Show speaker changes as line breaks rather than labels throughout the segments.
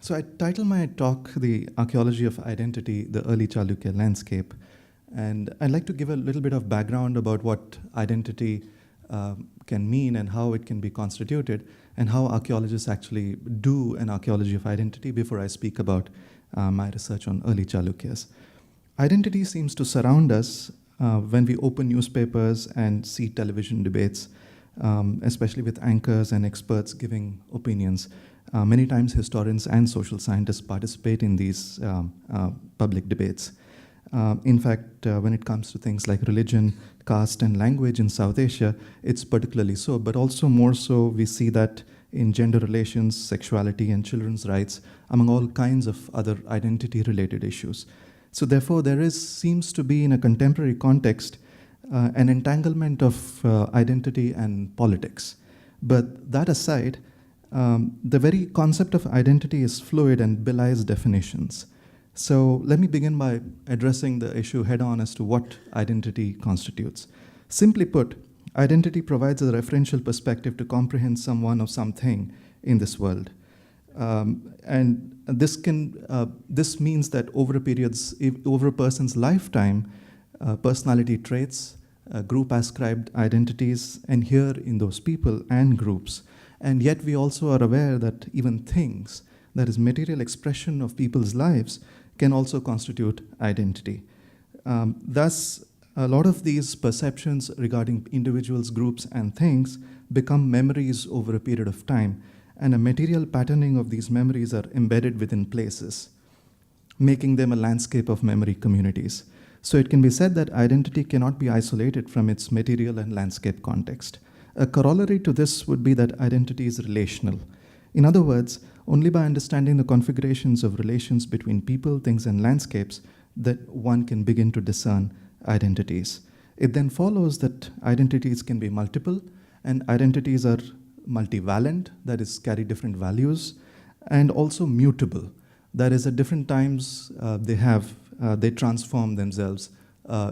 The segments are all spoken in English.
So I title my talk, The Archaeology of Identity, the Early Chalukya Landscape. And I'd like to give a little bit of background about what identity can mean and how it can be constituted, and how archaeologists actually do an archaeology of identity before I speak about my research on early Chalukyas. Identity seems to surround us when we open newspapers and see television debates, especially with anchors and experts giving opinions. Many times historians and social scientists participate in these public debates. In fact, when it comes to things like religion, caste, and language in South Asia, it's particularly so, but also more so we see that in gender relations, sexuality, and children's rights, among all kinds of other identity-related issues. So therefore, there seems to be, in a contemporary context, an entanglement of identity and politics. But that aside, the very concept of identity is fluid and belies definitions. So let me begin by addressing the issue head-on as to what identity constitutes. Simply put, identity provides a referential perspective to comprehend someone or something in this world. And this means that over a person's lifetime, personality traits, group-ascribed identities adhere in those people and groups. And yet we also are aware that even things, that is material expression of people's lives, can also constitute identity. Thus, a lot of these perceptions regarding individuals, groups, and things become memories over a period of time, and a material patterning of these memories are embedded within places, making them a landscape of memory communities. So it can be said that identity cannot be isolated from its material and landscape context. A corollary to this would be that identity is relational. In other words, only by understanding the configurations of relations between people, things, and landscapes that one can begin to discern identities. It then follows that identities can be multiple, and identities are multivalent, that is, carry different values, and also mutable, that is, at different times they transform themselves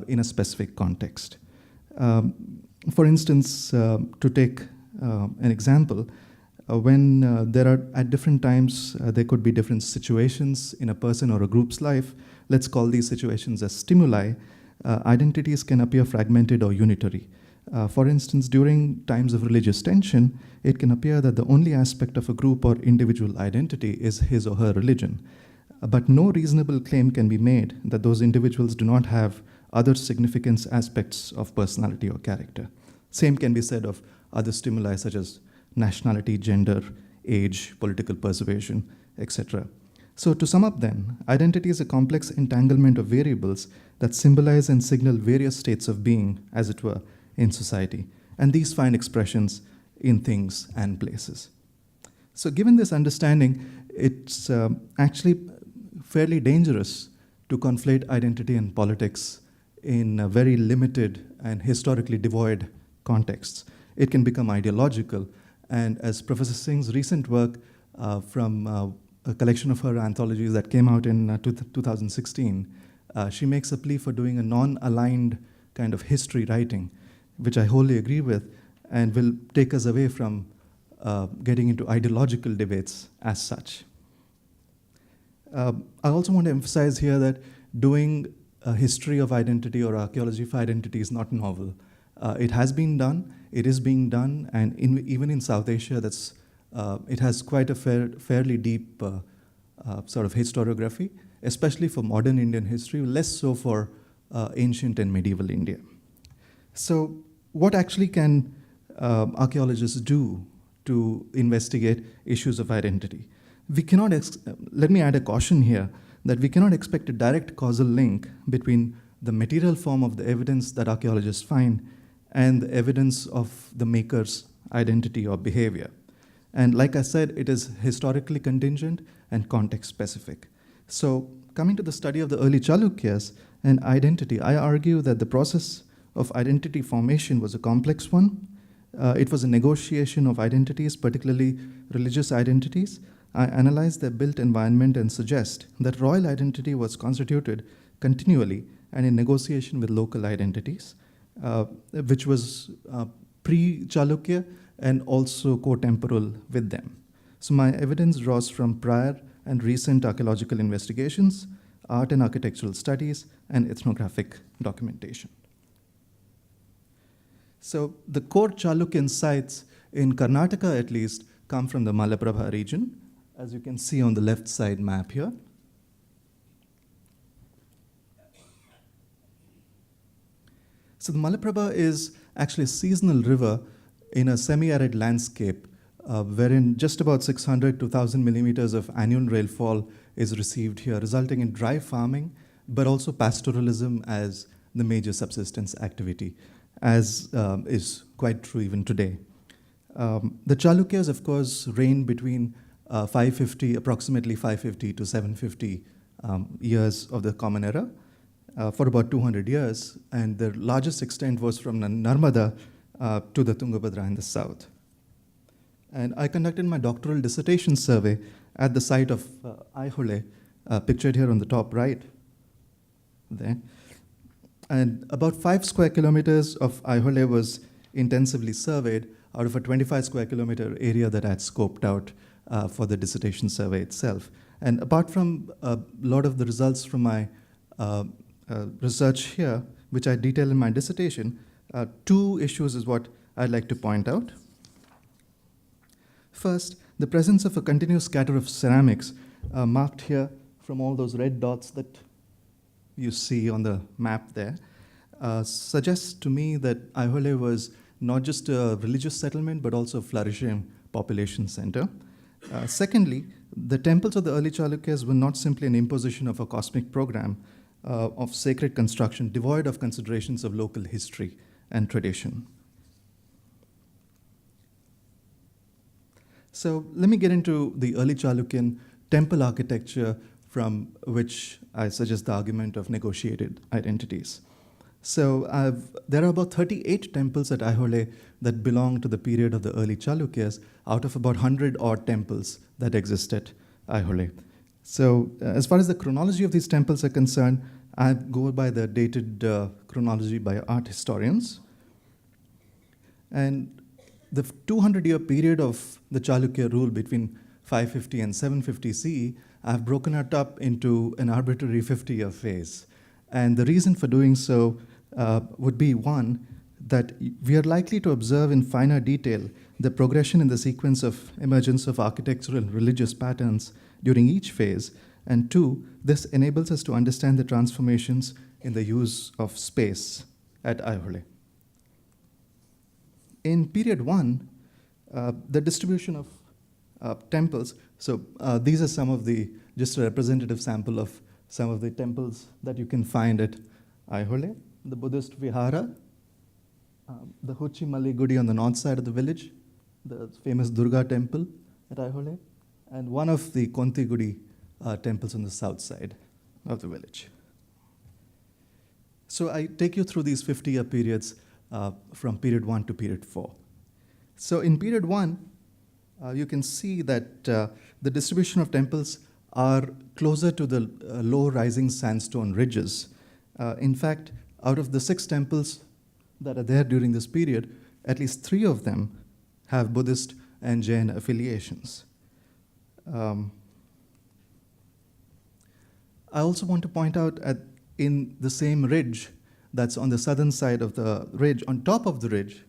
in a specific context. For instance, to take an example, when there are, at different times, there could be different situations in a person or a group's life. Let's call these situations as stimuli. Identities can appear fragmented or unitary. For instance, during times of religious tension, it can appear that the only aspect of a group or individual identity is his or her religion. But no reasonable claim can be made that those individuals do not have other significant aspects of personality or character. Same can be said of other stimuli such as nationality, gender, age, political persuasion, etc. So to sum up then, identity is a complex entanglement of variables that symbolize and signal various states of being, as it were, in society. And these find expressions in things and places. So given this understanding, it's actually fairly dangerous to conflate identity and politics in very limited and historically devoid contexts. It can become ideological. And as Professor Singh's recent work from a collection of her anthologies that came out in 2016, she makes a plea for doing a non-aligned kind of history writing, which I wholly agree with, and will take us away from getting into ideological debates as such. I also want to emphasize here that doing a history of identity or archaeology of identity is not novel. It has been done, it is being done, and even in South Asia, it has quite a fairly deep sort of historiography, especially for modern Indian history, less so for ancient and medieval India. So what actually can archaeologists do to investigate issues of identity? We cannot, let me add a caution here, that we cannot expect a direct causal link between the material form of the evidence that archaeologists find and the evidence of the maker's identity or behavior. And like I said, it is historically contingent and context-specific. So coming to the study of the early Chalukyas and identity, I argue that the process of identity formation was a complex one. It was a negotiation of identities, particularly religious identities. I analyze their built environment and suggest that royal identity was constituted continually and in negotiation with local identities, which was pre-Chalukya and also co-temporal with them. So my evidence draws from prior and recent archaeological investigations, art and architectural studies, and ethnographic documentation. So the core Chalukyan sites in Karnataka, at least, come from the Malaprabha region, as you can see on the left side map here. So the Malaprabha is actually a seasonal river in a semi-arid landscape wherein just about 600 to 1,000 millimeters of annual rainfall is received here, resulting in dry farming, but also pastoralism as the major subsistence activity, as is quite true even today. The Chalukyas, of course, reigned between approximately 550 to 750 years of the Common Era for about 200 years, and their largest extent was from Narmada to the Tungabhadra in the south. And I conducted my doctoral dissertation survey at the site of Aihole, pictured here on the top right there. And about 5 square kilometers of Aihole was intensively surveyed out of a 25 square kilometer area that I had scoped out for the dissertation survey itself. And apart from a lot of the results from my research here, which I detail in my dissertation, 2 issues is what I'd like to point out. First, the presence of a continuous scatter of ceramics marked here from all those red dots that you see on the map there suggests to me that Aihole was not just a religious settlement, but also a flourishing population center. Secondly, the temples of the early Chalukyas were not simply an imposition of a cosmic program of sacred construction devoid of considerations of local history and tradition. So let me get into the early Chalukyan temple architecture, from which I suggest the argument of negotiated identities. So there are about 38 temples at Aihole that belong to the period of the early Chalukyas, out of about 100 odd temples that exist at Aihole. So as far as the chronology of these temples are concerned, I go by the dated chronology by art historians. And the 200-year period of the Chalukya rule between 550 and 750 CE, I've broken it up into an arbitrary 50-year phase. And the reason for doing so would be, one, that we are likely to observe in finer detail the progression in the sequence of emergence of architectural and religious patterns during each phase, and 2, this enables us to understand the transformations in the use of space at Aihole. In period 1, the distribution of temples, so these are some of the, just a representative sample of some of the temples that you can find at Aihole. The Buddhist Vihara, the Huchi Malli Gudi on the north side of the village, the famous Durga temple at Aihole, and one of the Konti Gudi temples on the south side of the village. So I take you through these 50-year periods from period 1 to period 4. So in period 1, you can see that the distribution of temples are closer to the low rising sandstone ridges. In fact, out of the 6 temples that are there during this period, at least 3 of them have Buddhist and Jain affiliations. I also want to point out in the same ridge that's on the southern side of the ridge, on top of the ridge,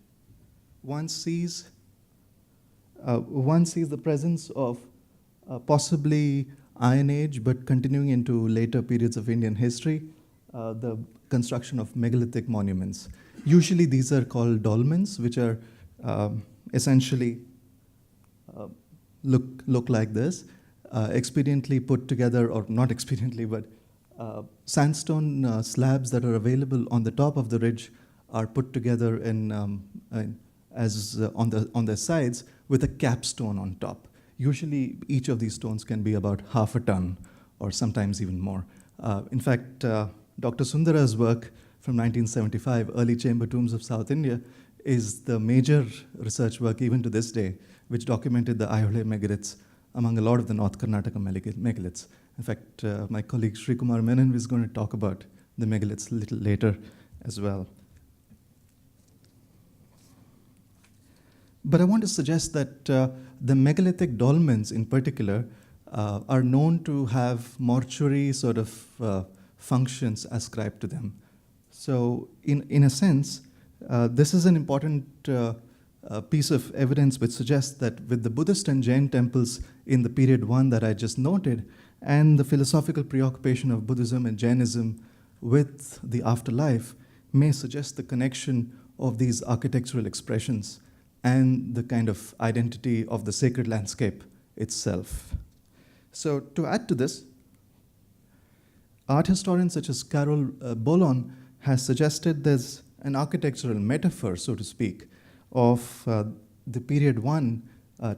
one sees the presence of possibly Iron Age, but continuing into later periods of Indian history, the construction of megalithic monuments. Usually these are called dolmens, which are essentially look like this, expediently put together, or not expediently, but sandstone slabs that are available on the top of the ridge are put together on the sides with a capstone on top. Usually each of these stones can be about half a ton or sometimes even more. In fact, Dr. Sundara's work from 1975, Early Chamber Tombs of South India, is the major research work even to this day, which documented the Aihole megaliths among a lot of the North Karnataka megaliths. In fact, my colleague Sri Kumar Menon is going to talk about the megaliths a little later as well. But I want to suggest that the megalithic dolmens in particular are known to have mortuary sort of functions ascribed to them. So in a sense, this is an important piece of evidence which suggests that with the Buddhist and Jain temples in the period 1 that I just noted, and the philosophical preoccupation of Buddhism and Jainism with the afterlife may suggest the connection of these architectural expressions and the kind of identity of the sacred landscape itself. So to add to this, art historians such as Carol Bolon has suggested there's an architectural metaphor, so to speak, of the period 1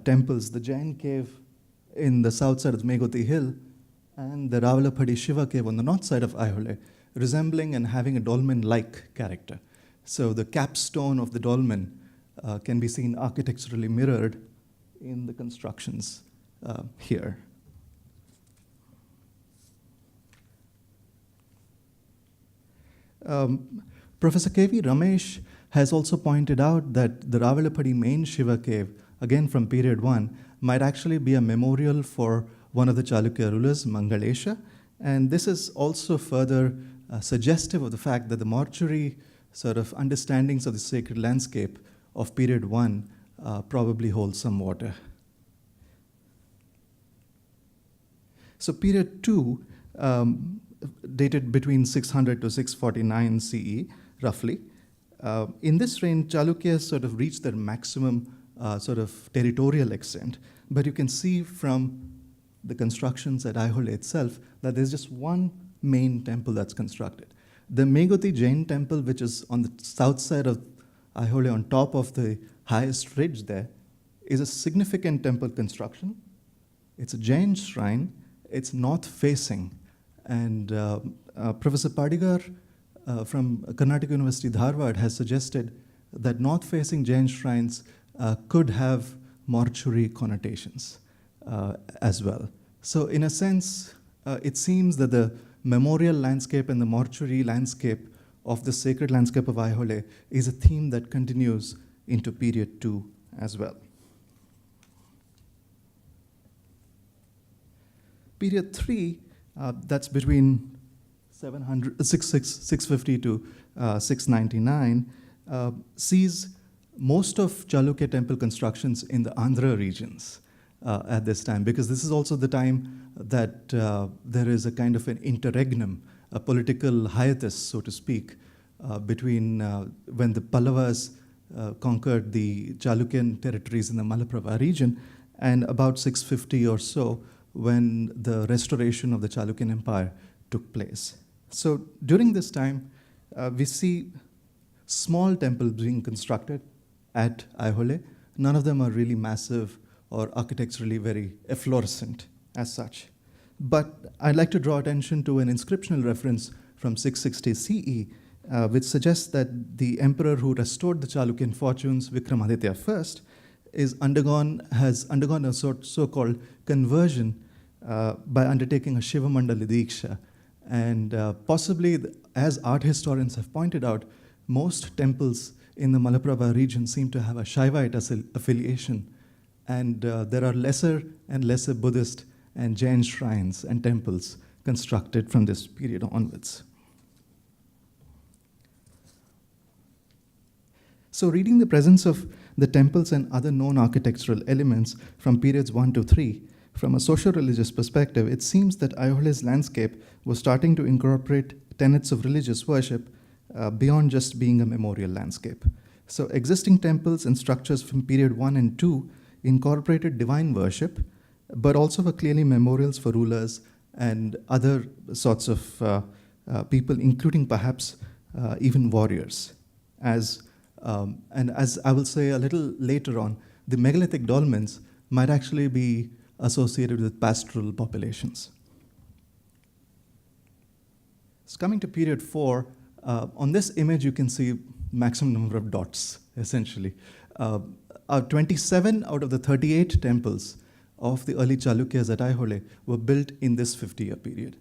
temples, the Jain cave in the south side of the Megoti Hill and the Ravalaphadi Shiva cave on the north side of Aihole, resembling and having a dolmen-like character. So the capstone of the dolmen can be seen architecturally mirrored in the constructions here. Professor K.V. Ramesh has also pointed out that the Ravalaphadi main Shiva cave, again from period 1, might actually be a memorial for one of the Chalukya rulers, Mangalesha. And this is also further suggestive of the fact that the mortuary sort of understandings of the sacred landscape of period 1 probably hold some water. So period 2, dated between 600 to 649 CE, roughly. In this range, Chalukyas sort of reached their maximum sort of territorial extent. But you can see from the constructions at Aihole itself that there's just one main temple that's constructed. The Megoti Jain temple, which is on the south side of Aihole on top of the highest ridge there, is a significant temple construction. It's a Jain shrine. It's north-facing. And Professor Padigar from Karnataka University, Dharwad, has suggested that north-facing Jain shrines could have mortuary connotations as well. So in a sense, it seems that the memorial landscape and the mortuary landscape of the sacred landscape of Aihole is a theme that continues into period 2 as well. Period 3, that's between 650 to 699, sees most of Chalukya temple constructions in the Andhra regions at this time, because this is also the time that there is a kind of an interregnum, a political hiatus, so to speak, between when the Pallavas conquered the Chalukyan territories in the Malaprabha region, and about 650 or so when the restoration of the Chalukyan Empire took place. So during this time, we see small temples being constructed at Aihole. None of them are really massive or architecturally very efflorescent as such. But I'd like to draw attention to an inscriptional reference from 660 CE, which suggests that the emperor who restored the Chalukyan fortunes, Vikramaditya I, has undergone a so-called conversion by undertaking a Shiva Mandali Diksha. And possibly, as art historians have pointed out, most temples in the Malaprabha region seem to have a Shaivite affiliation. And there are lesser and lesser Buddhist and Jain shrines and temples constructed from this period onwards. So reading the presence of the temples and other known architectural elements from periods 1 to 3, from a socio-religious perspective, it seems that Aihole's landscape was starting to incorporate tenets of religious worship beyond just being a memorial landscape. So existing temples and structures from period 1 and 2 incorporated divine worship, but also were clearly memorials for rulers and other sorts of people, including perhaps even warriors. And as I will say a little later on, the megalithic dolmens might actually be associated with pastoral populations. So coming to period 4, on this image you can see maximum number of dots, essentially. 27 out of the 38 temples of the early Chalukyas at Aihole were built in this 50-year period.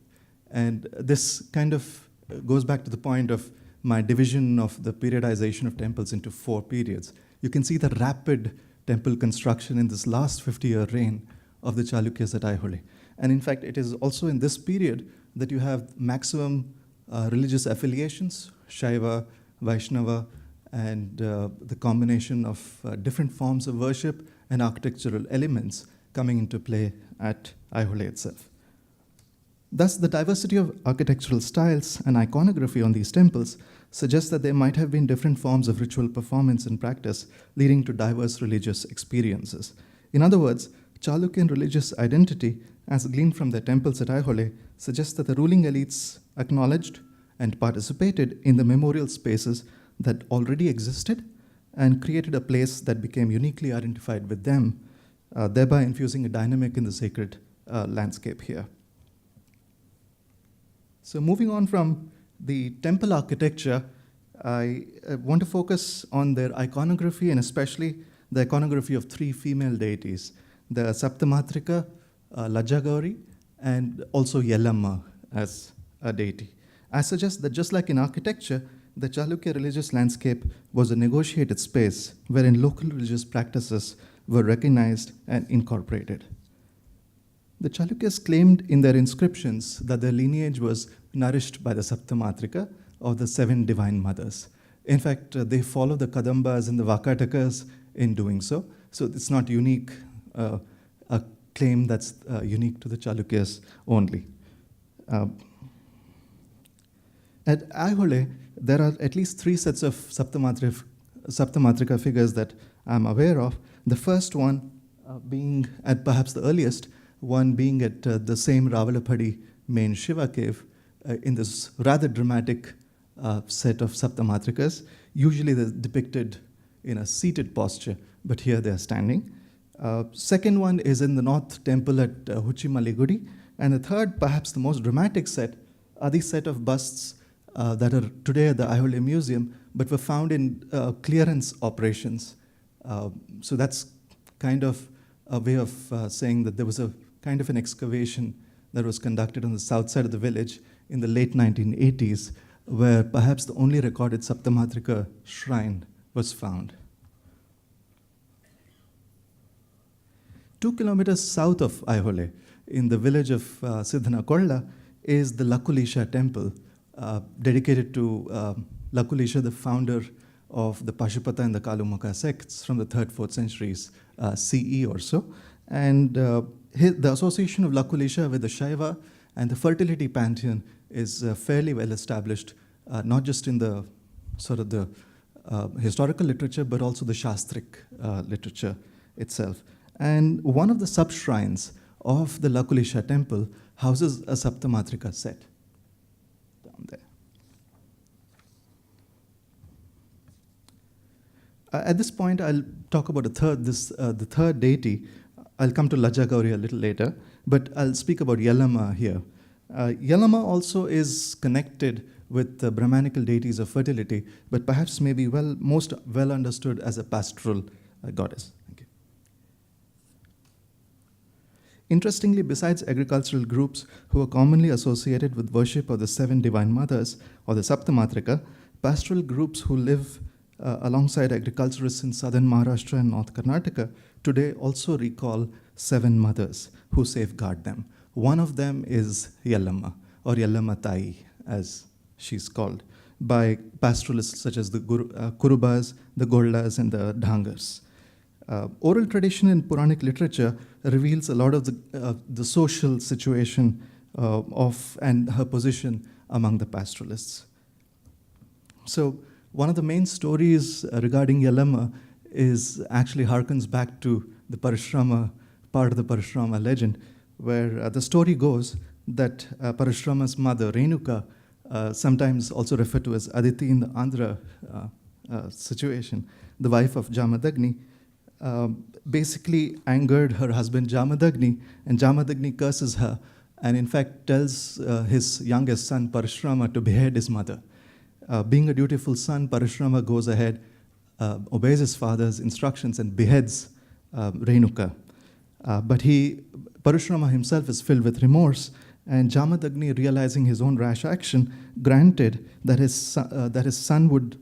And this kind of goes back to the point of my division of the periodization of temples into 4 periods. You can see the rapid temple construction in this last 50-year reign of the Chalukyas at Aihole. And in fact, it is also in this period that you have maximum religious affiliations, Shaiva, Vaishnava, and the combination of different forms of worship and architectural elements coming into play at Aihole itself. Thus, the diversity of architectural styles and iconography on these temples suggests that there might have been different forms of ritual performance and practice leading to diverse religious experiences. In other words, Chalukyan religious identity, as gleaned from their temples at Aihole, suggests that the ruling elites acknowledged and participated in the memorial spaces that already existed and created a place that became uniquely identified with them, thereby infusing a dynamic in the sacred landscape here. So moving on from the temple architecture, I want to focus on their iconography, and especially the iconography of three female deities, the Saptamatrika, Lajagauri, and also Yellamma as a deity. I suggest that just like in architecture, the Chalukya religious landscape was a negotiated space wherein local religious practices were recognized and incorporated. The Chalukyas claimed in their inscriptions that their lineage was nourished by the Saptamatrika, or the 7 divine mothers. In fact, they follow the Kadambas and the Vakatakas in doing so. So it's not unique, a claim that's unique to the Chalukyas only. At Aihole, there are at least 3 sets of Saptamatrika figures that I'm aware of. The first one being at perhaps the earliest, one being at the same Ravalapadi main Shiva cave in this rather dramatic set of Saptamatrikas. Usually they're depicted in a seated posture, but here they're standing. Second one is in the North Temple at Huchimaligudi. And the third, perhaps the most dramatic set, are these set of busts that are today at the Aihole Museum, but were found in clearance operations. So that's kind of a way of saying that there was a kind of an excavation that was conducted on the south side of the village in the late 1980s, where perhaps the only recorded Saptamatrika shrine was found. 2 kilometers south of Aihole, in the village of Siddhanakolla, is the Lakulisha temple, dedicated to Lakulisha, the founder of the Pashupata and the Kalumaka sects from the 3rd, 4th centuries CE or so. And the association of Lakulisha with the Shaiva and the fertility pantheon is fairly well established, not just in the sort of the historical literature, but also the Shastric literature itself. And one of the sub-shrines of the Lakulisha temple houses a Saptamatrika set down there. At this point, I'll talk about the third deity. I'll come to Lajagauri a little later, but I'll speak about Yellamma here. Yellamma also is connected with the Brahmanical deities of fertility, but perhaps maybe most well understood as a pastoral goddess. Thank you. Interestingly, besides agricultural groups who are commonly associated with worship of the 7 divine mothers or the Saptamatrika, pastoral groups who live alongside agriculturists in southern Maharashtra and North Karnataka today also recall 7 mothers who safeguard them. One of them is Yellamma, or Yellamma Tai, as she's called, by pastoralists such as the Kurubas, the Goldas, and the Dhangars. Oral tradition in Puranic literature reveals a lot of the social situation and her position among the pastoralists. So one of the main stories regarding Yellamma actually harkens back to the Parashrama, part of the Parashrama legend, where the story goes that Parashrama's mother, Renuka, sometimes also referred to as Aditi in the Andhra situation, the wife of Jamadagni, basically angered her husband Jamadagni, and Jamadagni curses her, and in fact tells his youngest son Parashrama to behead his mother. Being a dutiful son, Parashrama goes ahead, obeys his father's instructions, and beheads Renuka. But Parashrama himself is filled with remorse, and Jamadagni, realizing his own rash action, granted that his son would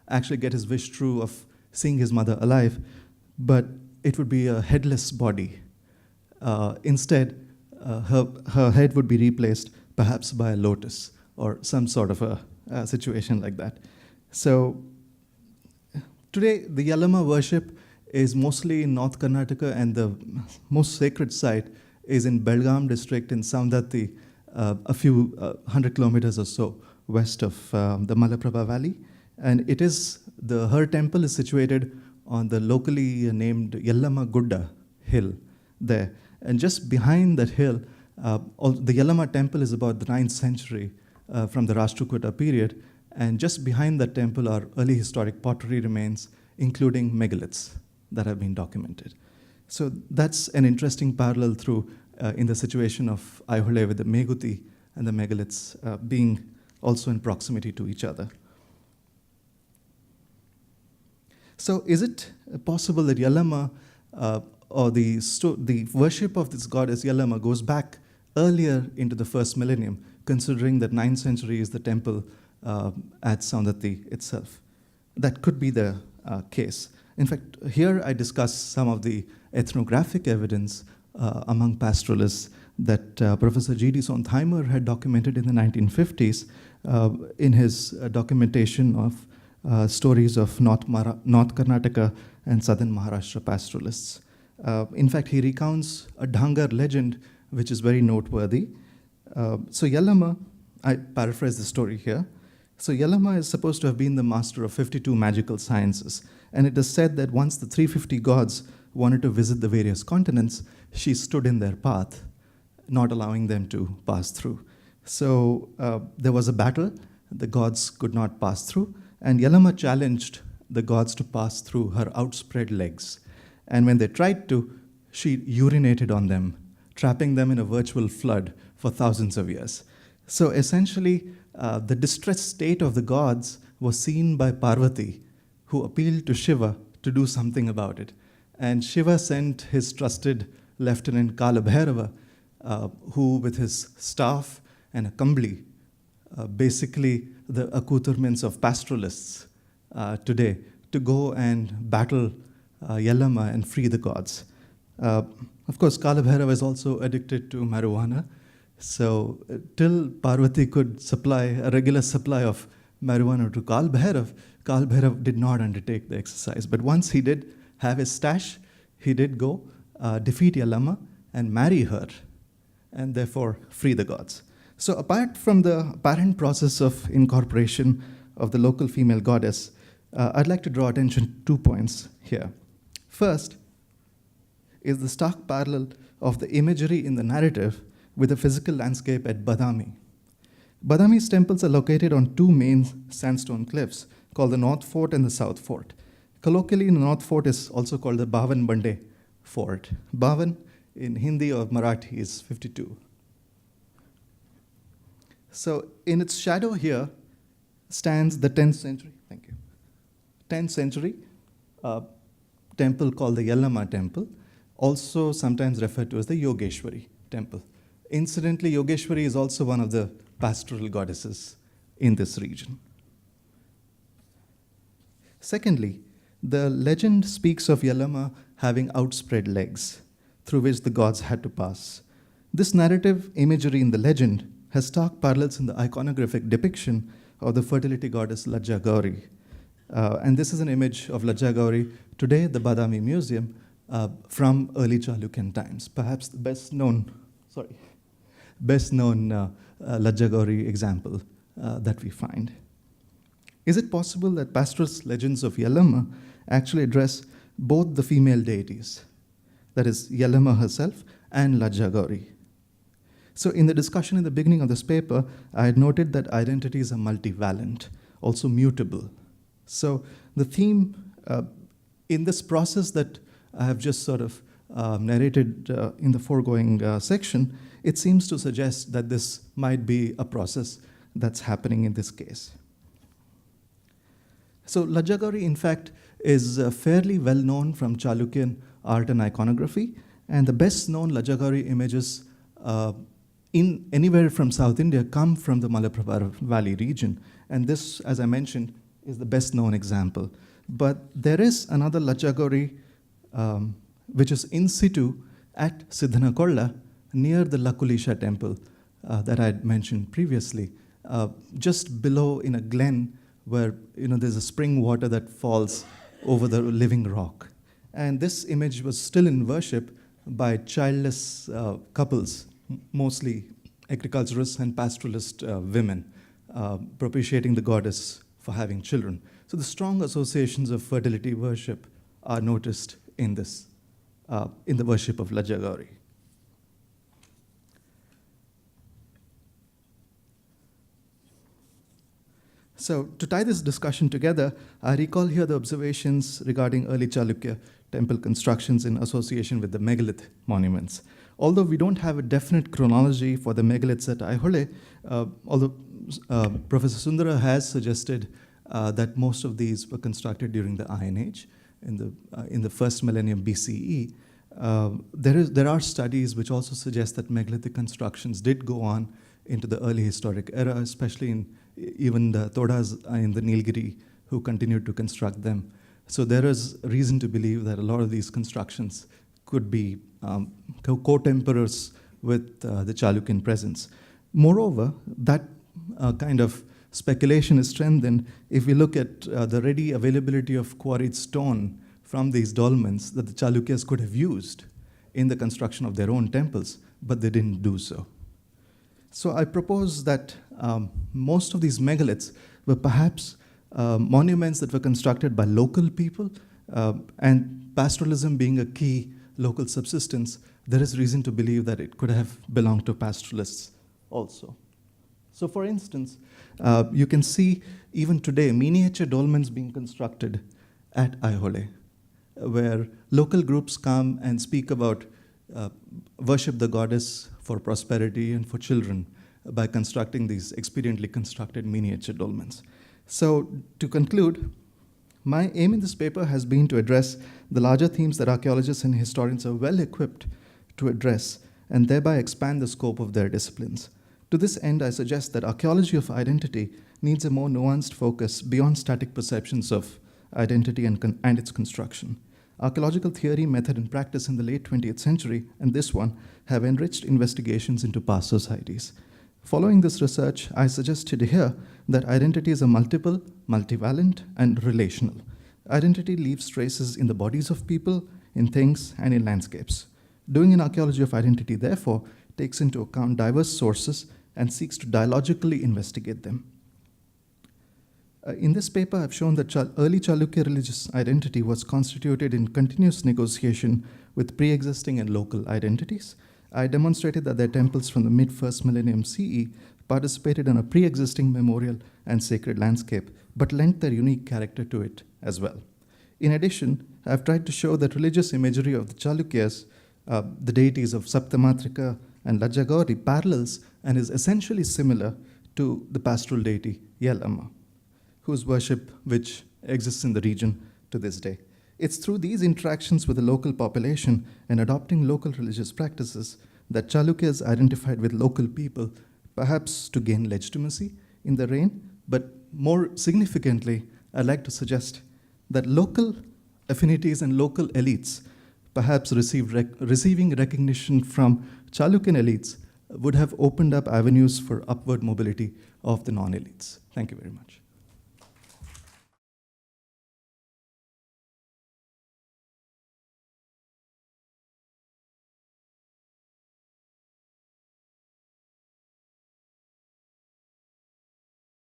actually get his wish true of seeing his mother alive, but it would be a headless body. Instead, her head would be replaced perhaps by a lotus or some sort of a situation like that. So today, the Yellama worship is mostly in North Karnataka, and the most sacred site is in Belgaum district in Saundatti, a few 100 kilometers or so west of the Malaprabha Valley. And her temple is situated on the locally named Yellama Gudda hill there. And just behind that hill, the Yellama temple is about the 9th century from the Rashtrakuta period. And just behind that temple are early historic pottery remains, including megaliths that have been documented. So that's an interesting parallel through in the situation of Aihole with the Meguti and the megaliths being also in proximity to each other. So is it possible that Yellama or the worship of this goddess Yellama goes back earlier into the first millennium, considering that 9th century is the temple at Saundatti itself? That could be the case. In fact, here I discuss some of the ethnographic evidence among pastoralists that Professor G.D. Sontheimer had documented in the 1950s in his documentation of stories of North Karnataka and southern Maharashtra pastoralists. In fact, he recounts a Dhangar legend, which is very noteworthy. So Yellama, I paraphrase the story here. So Yellama is supposed to have been the master of 52 magical sciences, and it is said that once the 350 gods wanted to visit the various continents, she stood in their path, not allowing them to pass through. So there was a battle, the gods could not pass through, and Yellama challenged the gods to pass through her outspread legs. And when they tried to, she urinated on them, trapping them in a virtual flood for thousands of years. So essentially, the distressed state of the gods was seen by Parvati, who appealed to Shiva to do something about it. And Shiva sent his trusted lieutenant Kalabhairava, who with his staff and a kambli, basically the accoutrements of pastoralists today, to go and battle Yellama and free the gods. Of course, Kalabhairava is also addicted to marijuana. So till Parvati could supply a regular supply of marijuana to Kalbhairav did not undertake the exercise. But once he did have his stash, he did go defeat Yellama and marry her, and therefore free the gods. So apart from the apparent process of incorporation of the local female goddess, I'd like to draw attention to 2 points here. First is the stark parallel of the imagery in the narrative with the physical landscape at Badami. Badami's temples are located on 2 main sandstone cliffs called the North Fort and the South Fort. Colloquially, the North Fort is also called the Bavan Bande Fort. Bavan in Hindi or Marathi is 52. So in its shadow here stands the 10th century, 10th century temple called the Yellama temple, also sometimes referred to as the Yogeshwari temple. Incidentally, Yogeshwari is also one of the pastoral goddesses in this region. Secondly, the legend speaks of Yellama having outspread legs through which the gods had to pass. This narrative imagery in the legend has stark parallels in the iconographic depiction of the fertility goddess Lajja Gauri. And this is an image of Lajja Gauri today at the Badami Museum from early Chalukyan times, perhaps the best known Lajja Gauri example that we find. Is it possible that pastoralist legends of Yellama actually address both the female deities, that is Yellama herself and Lajja Gauri? So in the discussion in the beginning of this paper, I had noted that identities are multivalent, also mutable. So the theme in this process that I have just sort of narrated in the foregoing section, it seems to suggest that this might be a process that's happening in this case. So Lajja Gauri, in fact, is fairly well known from Chalukyan art and iconography, and the best known Lajja Gauri images in anywhere from South India come from the Malaprabha Valley region. And this, as I mentioned, is the best known example. But there is another Lajja Gauri which is in situ at Siddhanakolla, near the Lakulisha temple that I had mentioned previously, just below in a glen where there's a spring water that falls over the living rock. And this image was still in worship by childless couples, mostly agriculturists and pastoralist women, propitiating the goddess for having children. So the strong associations of fertility worship are noticed in this, in the worship of Lajjagauri. So to tie this discussion together, I recall here the observations regarding early Chalukya temple constructions in association with the megalith monuments. Although we don't have a definite chronology for the megaliths at Aihole, although Professor Sundara has suggested that most of these were constructed during the Iron Age, in the first millennium BCE, there are studies which also suggest that megalithic constructions did go on into the early historic era, especially in even the Todas in the Nilgiri who continued to construct them. So there is reason to believe that a lot of these constructions could be co-temporous with the Chalukyan presence. Moreover, that kind of speculation is strengthened if we look at the ready availability of quarried stone from these dolmens that the Chalukyas could have used in the construction of their own temples, but they didn't do so. So I propose that most of these megaliths were perhaps monuments that were constructed by local people, and pastoralism being a key local subsistence, there is reason to believe that it could have belonged to pastoralists also. So for instance, you can see even today miniature dolmens being constructed at Aihole, where local groups come and speak about worship the goddess for prosperity and for children by constructing these expediently constructed miniature dolmens. So to conclude, my aim in this paper has been to address the larger themes that archaeologists and historians are well equipped to address and thereby expand the scope of their disciplines. To this end, I suggest that archaeology of identity needs a more nuanced focus beyond static perceptions of identity and its construction. Archaeological theory, method, and practice in the late 20th century, and this one, have enriched investigations into past societies. Following this research, I suggested here that identities are multiple, multivalent, and relational. Identity leaves traces in the bodies of people, in things, and in landscapes. Doing an archaeology of identity, therefore, takes into account diverse sources and seeks to dialogically investigate them. In this paper, I've shown that early Chalukya religious identity was constituted in continuous negotiation with pre-existing and local identities. I demonstrated that their temples from the mid-1st millennium CE participated in a pre-existing memorial and sacred landscape, but lent their unique character to it as well. In addition, I've tried to show that religious imagery of the Chalukyas, the deities of Saptamatrika and Lajjagauri, parallels and is essentially similar to the pastoral deity Yellamma, whose worship which exists in the region to this day. It's through these interactions with the local population and adopting local religious practices that Chalukyas identified with local people, perhaps to gain legitimacy in the reign, but more significantly, I'd like to suggest that local affinities and local elites, perhaps receiving recognition from Chalukyan elites, would have opened up avenues for upward mobility of the non-elites. Thank you very much.